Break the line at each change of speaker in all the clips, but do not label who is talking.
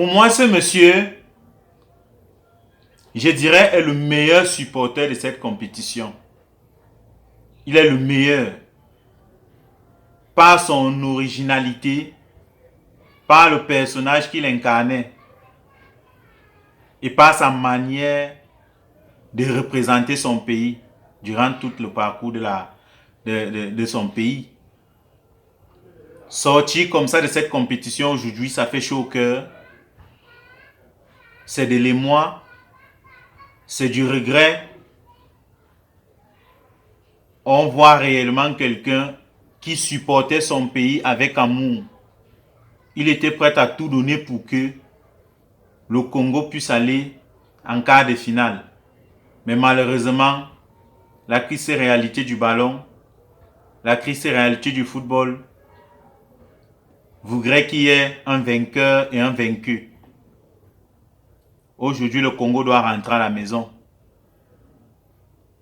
Pour moi, ce monsieur, je dirais, est le meilleur supporter de cette compétition. Il est le meilleur. Par son originalité, par le personnage qu'il incarnait et par sa manière de représenter son pays durant tout le parcours de son pays. Sortir comme ça de cette compétition aujourd'hui, ça fait chaud au cœur. C'est de l'émoi, c'est du regret. On voit réellement quelqu'un qui supportait son pays avec amour. Il était prêt à tout donner pour que le Congo puisse aller en quart de finale. Mais malheureusement, la triste réalité du ballon, la triste réalité du football, voudrait qu'il y ait un vainqueur et un vaincu. Aujourd'hui, le Congo doit rentrer à la maison.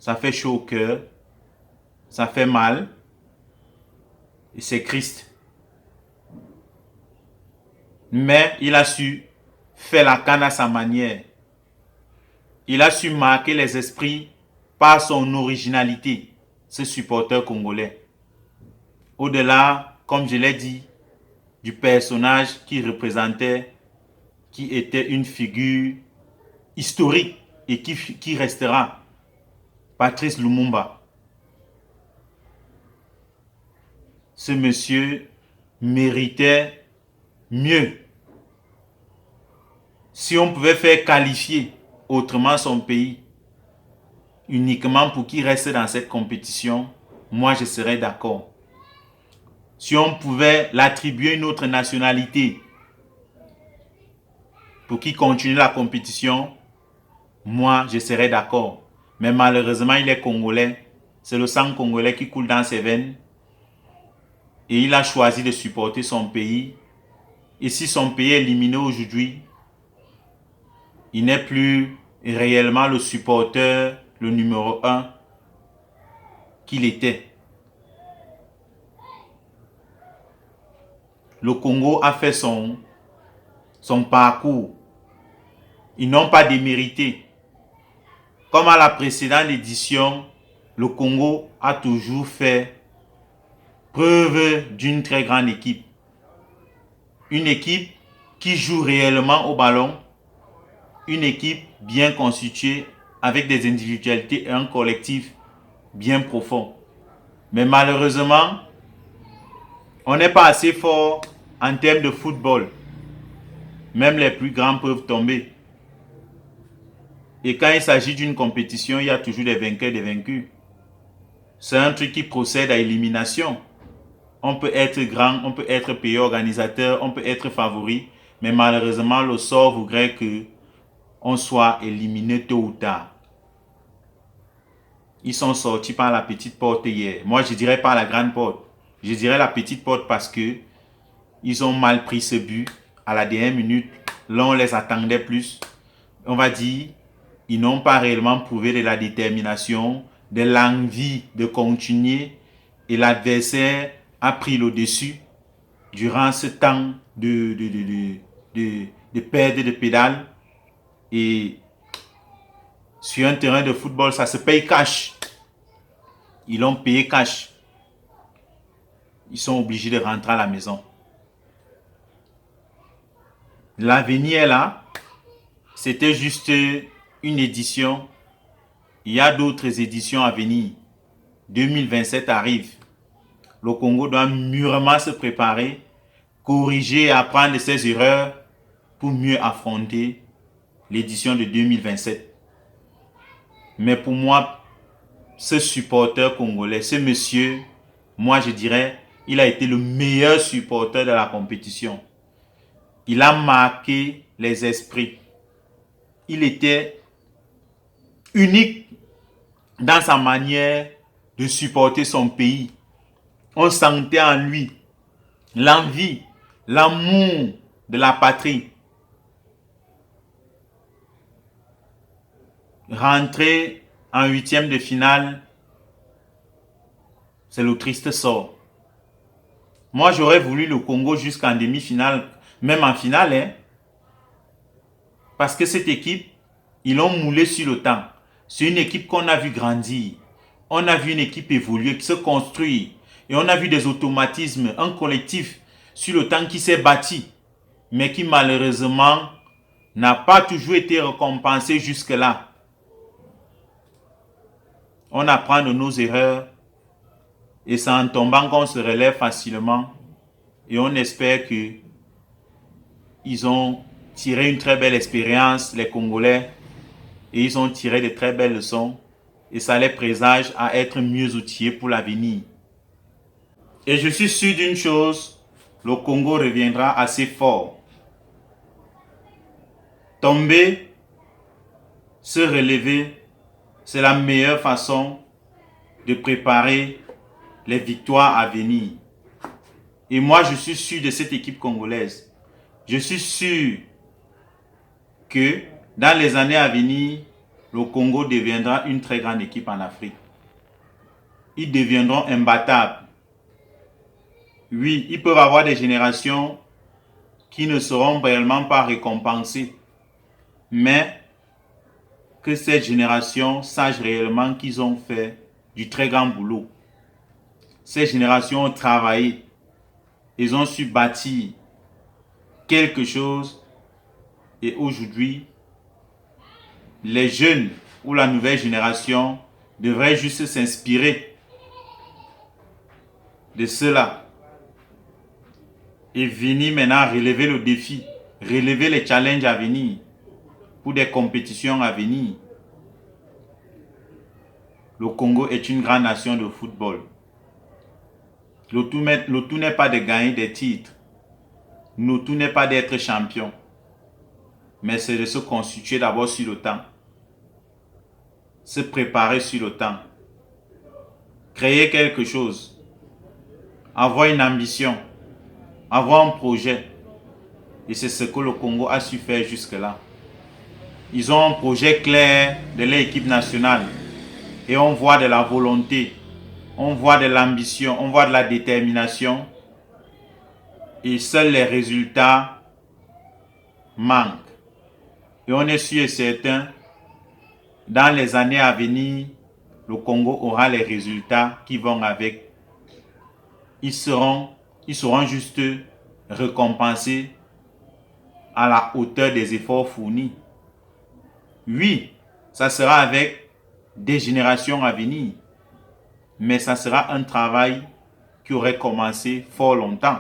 Ça fait chaud au cœur, ça fait mal, et c'est triste. Mais il a su faire la canne à sa manière. Il a su marquer les esprits par son originalité, ce supporter congolais. Au-delà, comme je l'ai dit, du personnage qui représentait, qui était une figure historique et qui restera, Patrice Lumumba. Ce monsieur méritait mieux. Si on pouvait faire qualifier autrement son pays, uniquement pour qu'il reste dans cette compétition, moi je serais d'accord. Si on pouvait l'attribuer une autre nationalité pour qu'il continue la compétition, moi je serais d'accord. Mais malheureusement, il est congolais. C'est le sang congolais qui coule dans ses veines. Et il a choisi de supporter son pays. Et si son pays est éliminé aujourd'hui, il n'est plus réellement le supporter, le numéro 1 qu'il était. Le Congo a fait son parcours. Ils n'ont pas démérité. Comme à la précédente édition, le Congo a toujours fait preuve d'une très grande équipe. Une équipe qui joue réellement au ballon. Une équipe bien constituée avec des individualités et un collectif bien profond. Mais malheureusement, on n'est pas assez fort en termes de football. Même les plus grands peuvent tomber. Et quand il s'agit d'une compétition, il y a toujours des vainqueurs et des vaincus. C'est un truc qui procède à élimination. On peut être grand, on peut être pays organisateur, on peut être favori, mais malheureusement, le sort voudrait que on soit éliminé tôt ou tard. Ils sont sortis par la petite porte hier. Moi, je dirais par la grande porte. Je dirais la petite porte parce que ils ont mal pris ce but à la dernière minute. Là, on les attendait plus. On va dire, ils n'ont pas réellement prouvé de la détermination, de l'envie de continuer. Et l'adversaire a pris le dessus durant ce temps de perte de pédale. Et sur un terrain de football, ça se paye cash. Ils l'ont payé cash. Ils sont obligés de rentrer à la maison. L'avenir est là. C'était juste une édition. Il y a d'autres éditions à venir. 2027 arrive. Le Congo doit mûrement se préparer, corriger et apprendre de ses erreurs pour mieux affronter l'édition de 2027. Mais pour moi, ce supporter congolais, ce monsieur, moi je dirais, il a été le meilleur supporter de la compétition. Il a marqué les esprits. Il était unique dans sa manière de supporter son pays. On sentait en lui l'envie, l'amour de la patrie. Rentrer en huitième de finale, c'est le triste sort. Moi, j'aurais voulu le Congo jusqu'en demi-finale, même en finale. Parce que cette équipe, ils l'ont moulée sur le temps. C'est une équipe qu'on a vu grandir. On a vu une équipe évoluer, qui se construit. Et on a vu des automatismes, un collectif sur le temps qui s'est bâti, mais qui malheureusement n'a pas toujours été récompensé jusque-là. On apprend de nos erreurs et c'est en tombant qu'on se relève facilement et on espère que ils ont tiré une très belle expérience, les Congolais, et ils ont tiré de très belles leçons et ça les présage à être mieux outillés pour l'avenir. Et je suis sûr d'une chose, le Congo reviendra assez fort. Tomber, se relever, c'est la meilleure façon de préparer les victoires à venir. Et moi, je suis sûr de cette équipe congolaise. Je suis sûr que dans les années à venir, le Congo deviendra une très grande équipe en Afrique. Ils deviendront imbattables. Oui, ils peuvent avoir des générations qui ne seront réellement pas récompensées. Mais que cette génération sache réellement qu'ils ont fait du très grand boulot. Ces générations ont travaillé. Ils ont su bâtir quelque chose. Et aujourd'hui, les jeunes ou la nouvelle génération devraient juste s'inspirer de cela et venir maintenant relever le défi, relever les challenges à venir pour des compétitions à venir. Le Congo est une grande nation de football. Le tout n'est pas de gagner des titres. Le tout n'est pas d'être champion. Mais c'est de se constituer d'abord sur le temps. Se préparer sur le temps. Créer quelque chose. Avoir une ambition. Avoir un projet. Et c'est ce que le Congo a su faire jusque-là. Ils ont un projet clair de l'équipe nationale. Et on voit de la volonté. On voit de l'ambition. On voit de la détermination. Et seuls les résultats manquent. Et on est sûr et certain, dans les années à venir, le Congo aura les résultats qui vont avec. Ils seront juste récompensés à la hauteur des efforts fournis. Oui, ça sera avec des générations à venir, mais ça sera un travail qui aurait commencé fort longtemps.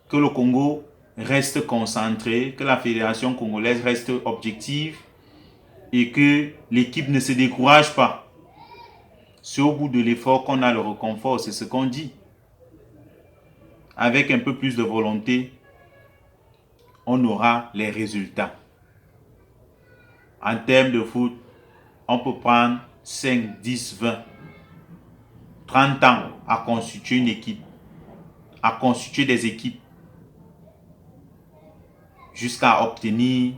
Que le Congo reste concentré, que la fédération congolaise reste objective et que l'équipe ne se décourage pas. C'est au bout de l'effort qu'on a le réconfort, c'est ce qu'on dit. Avec un peu plus de volonté, on aura les résultats. En termes de foot, on peut prendre 5, 10, 20, 30 ans à constituer une équipe, à constituer des équipes, jusqu'à obtenir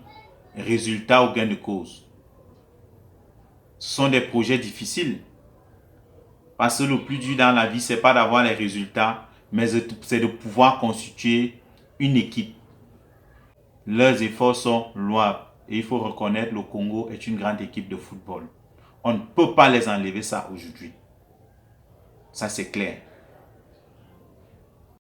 résultats ou gain de cause. Ce sont des projets difficiles. Parce que le plus dur dans la vie, ce n'est pas d'avoir les résultats, mais c'est de pouvoir constituer une équipe. Leurs efforts sont louables. Et il faut reconnaître que le Congo est une grande équipe de football. On ne peut pas les enlever ça aujourd'hui. Ça, c'est clair.